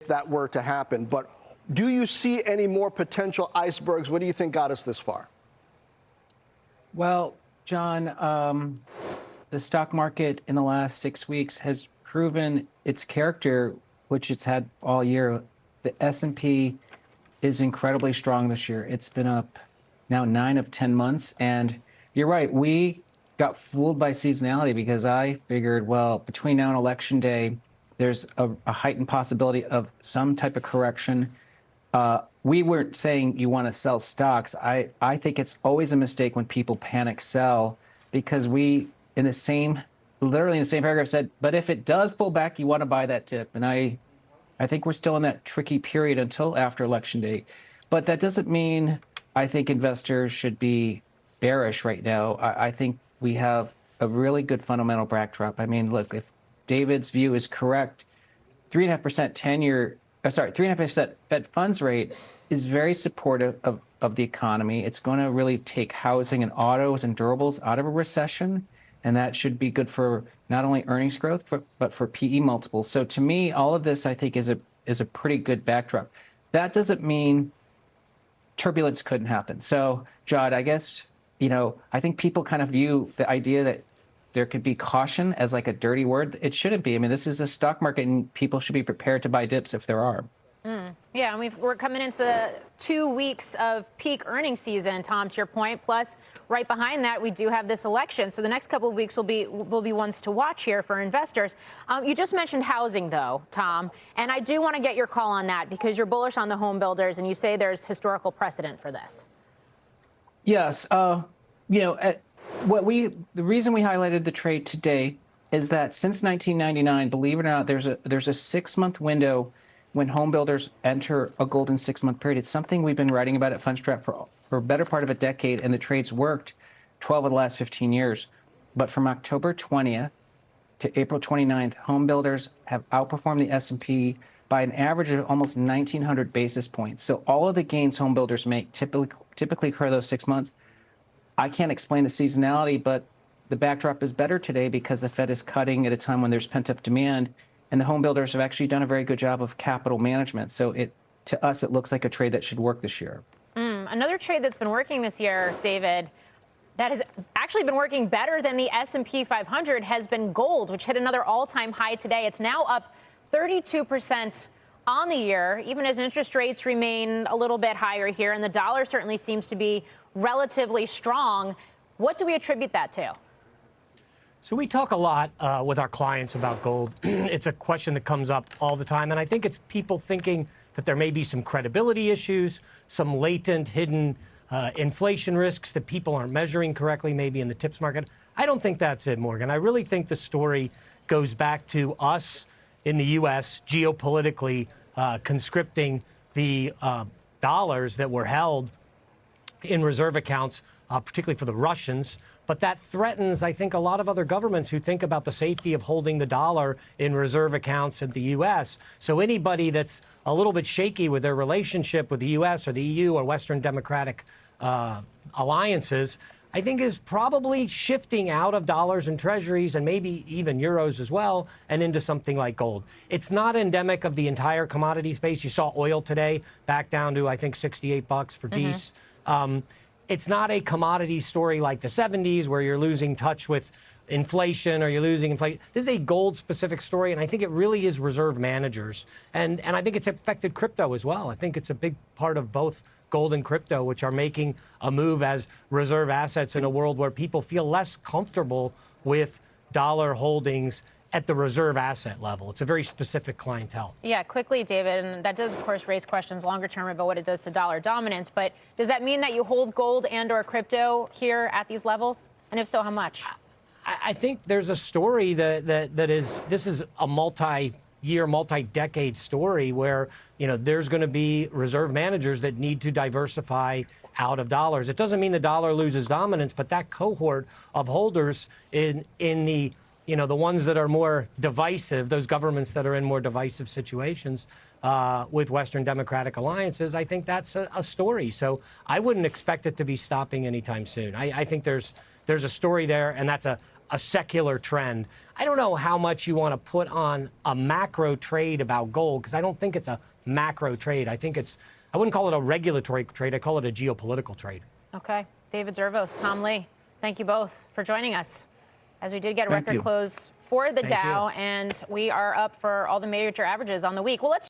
that were to happen. But do you see any more potential icebergs? What do you think got us this far? Well, John, the stock market in the last 6 weeks has proven its character, which it's had all year. The S&P is incredibly strong this year. It's been up now 9 of 10 months. And you're right, we got fooled by seasonality because I figured, well, between now and Election Day, there's a heightened possibility of some type of correction. We weren't saying you want to sell stocks. I think it's always a mistake when people panic sell, because we, literally in the same paragraph, said, but if it does pull back, you want to buy that dip. And I think we're still in that tricky period until after Election Day. But that doesn't mean I think investors should be bearish right now. I think we have a really good fundamental backdrop. I mean, look, if David's view is correct, 3.5% 10-year, 3.5% Fed funds rate is very supportive of the economy. It's going to really take housing and autos and durables out of a recession, and that should be good for not only earnings growth, but for PE multiples. So to me, all of this, I think, is a pretty good backdrop. That doesn't mean turbulence couldn't happen. So, Jod, I guess, I think people kind of view the idea that there could be caution as like a dirty word. It shouldn't be. I mean, this is a stock market, and people should be prepared to buy dips if there are. Yeah, and we're coming into the 2 weeks of peak earnings season, Tom, to your point. Plus, right behind that, we do have this election. So the next couple of weeks will be ones to watch here for investors. You just mentioned housing, though, Tom, and I do want to get your call on that because you're bullish on the home builders, and you say there's historical precedent for this. Yes. The reason we highlighted the trade today is that since 1999, believe it or not, there's a 6-month window when home builders enter a golden 6-month period. It's something we've been writing about at Fundstrat for a better part of a decade, and the trade's worked 12 of the last 15 years. But from October 20th to April 29th, home builders have outperformed the S&P by an average of almost 1,900 basis points. So all of the gains home builders make typically occur those 6 months. I can't explain the seasonality, but the backdrop is better today because the Fed is cutting at a time when there's pent-up demand, and the home builders have actually done a very good job of capital management. So to us, it looks like a trade that should work this year. Another trade that's been working this year, David, that has actually been working better than the S&P 500 has been gold, which hit another all-time high today. It's now up 32% on the year, even as interest rates remain a little bit higher here, and the dollar certainly seems to be relatively strong. What do we attribute that to? So we talk a lot with our clients about gold. It's a question that comes up all the time, and I think it's people thinking that there may be some credibility issues, some latent, hidden inflation risks that people aren't measuring correctly, maybe in the tips market. I don't think that's it, Morgan. I really think the story goes back to us in the U.S. geopolitically conscripting the dollars that were held in reserve accounts, particularly for the Russians. But that threatens, I think, a lot of other governments who think about the safety of holding the dollar in reserve accounts at the U.S. So anybody that's a little bit shaky with their relationship with the U.S. or the EU or Western democratic alliances, I think is probably shifting out of dollars and treasuries and maybe even euros as well and into something like gold. It's not endemic of the entire commodity space. You saw oil today back down to, I think, $68 for Dees. It's not a commodity story like the 70s where you're losing touch with inflation or you're losing inflation. This is a gold-specific story, and I think it really is reserve managers. And I think it's affected crypto as well. I think it's a big part of both gold and crypto, which are making a move as reserve assets in a world where people feel less comfortable with dollar holdings at the reserve asset level. It's a very specific clientele. Yeah, quickly, David, and that does, of course, raise questions longer term about what it does to dollar dominance. But does that mean that you hold gold and or crypto here at these levels? And if so, how much? I think there's a story this is a multi-year, multi-decade story where, there's going to be reserve managers that need to diversify out of dollars. It doesn't mean the dollar loses dominance, but that cohort of holders in the the ones that are more divisive, those governments that are in more divisive situations with Western democratic alliances, I think that's a story. So I wouldn't expect it to be stopping anytime soon. I think there's a story there, and that's a a secular trend. I don't know how much you want to put on a macro trade about gold, because I don't think it's a macro trade. I wouldn't call it a regulatory trade. I call it a geopolitical trade. Okay. David Zervos, Tom Lee, thank you both for joining us, as we did get a Thank record you. close for the Thank Dow, you. and we are up for all the major averages on the week. Well, let's.